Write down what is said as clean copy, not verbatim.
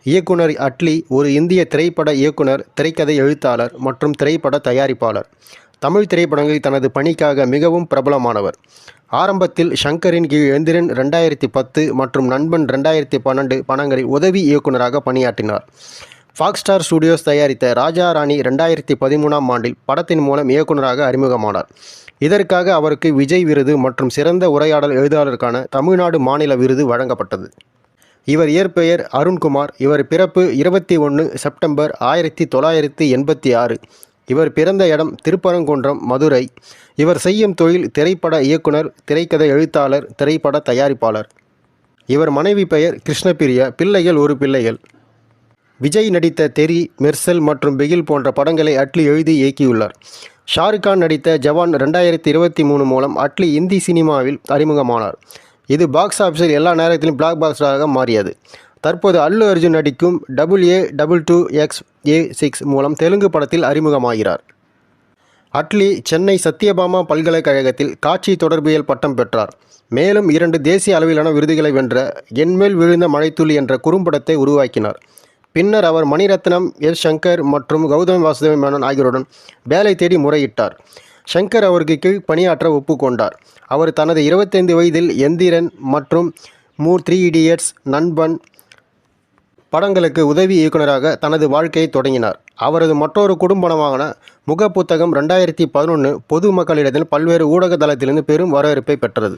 இயக்குனர் அட்லி ஒரு இந்திய திரைப்பட இயக்குனர், திரைக்கதை எழுத்தாளர் மற்றும் திரைப்பட தயாரிப்பாளர். தமிழ் திரைப்படங்களில் தனது பணிக்காக மிகவும் பிரபலமானவர். ஆரம்பத்தில் ஷங்கரின் கீழ் எந்திரன் 2010 மற்றும் நண்பன் 2012 படங்களில் உதவி இயக்குனராக பணியாற்றினார். ஃபாக்ஸ் ஸ்டார் ஸ்டுடியோஸ் தயாரித்த ராஜா ராணி 2013ஆம் ஆண்டில் படத்தின் மூலம் இயக்குனராக அறிமுகமானார். இதற்காக அவருக்கு விஜய் விருது மற்றும் சிறந்த உரையாடல் எழுத்தாளருக்கான தமிழ்நாடு மாநில விருது வழங்கப்பட்டது. இவர் இயற்பெயர் அருண்குமார். இவர் பிறப்பு 21 செப்டம்பர் 1986. இவர் பிறந்த இடம் திருப்பரங்குன்றம், மதுரை. இவர் செய்யும் தொழில் திரைப்பட இயக்குனர், திரைக்கதை எழுத்தாளர், திரைப்பட தயாரிப்பாளர். இவர் மனைவி பெயர் கிருஷ்ணபிரியா. பிள்ளைகள் ஒரு பிள்ளைகள். விஜய் நடித்த தெறி, மெர்சல் மற்றும் பிகில் போன்ற படங்களை அட்லி எழுதி இயக்கியுள்ளார். ஷாருக்கான் நடித்த ஜவான் 2023 மூலம் அட்லி இந்தி சினிமாவில் அறிமுகமானார். இது பாக்ஸ் ஆஃபீஸில் எல்லா நேரத்திலும் பிளாக் பாஸ்டராக மாறியது. தற்போது அல்லு அர்ஜுன் நடிக்கும் AA22XA6 மூலம் தெலுங்கு படத்தில் அறிமுகமாகிறார். அட்லி சென்னை சத்யபாமா பல்கலைக்கழகத்தில் காட்சி தொடர்பியல் பட்டம் பெற்றார். மேலும் 2 தேசிய அளவிலான விருதுகளை வென்ற என்மேல் விழுந்த மழைத்துளி என்ற குறும்படத்தை உருவாக்கினார். பின்னர் அவர் மணிரத்னம், எஸ். சங்கர் மற்றும் கௌதம் வாசுதேவ மேனன் ஆகியோருடன் வேலை தேடி முறையிட்டார். ஷங்கர் அவருக்கு கீழ் பணியாற்ற ஒப்புக்கொண்டார். அவர் தனது 25 வயதில் எந்திரன் மற்றும் 3 இடியட்ஸ், நண்பன் படங்களுக்கு உதவி இயக்குனராக தனது வாழ்க்கையை தொடங்கினார். அவரது மற்றொரு குறும்படமான முகப்புத்தகம் 2011 பொது மக்களிடத்தில் பல்வேறு ஊடக தளத்திலிருந்து பெரும் வரவேற்பை பெற்றது.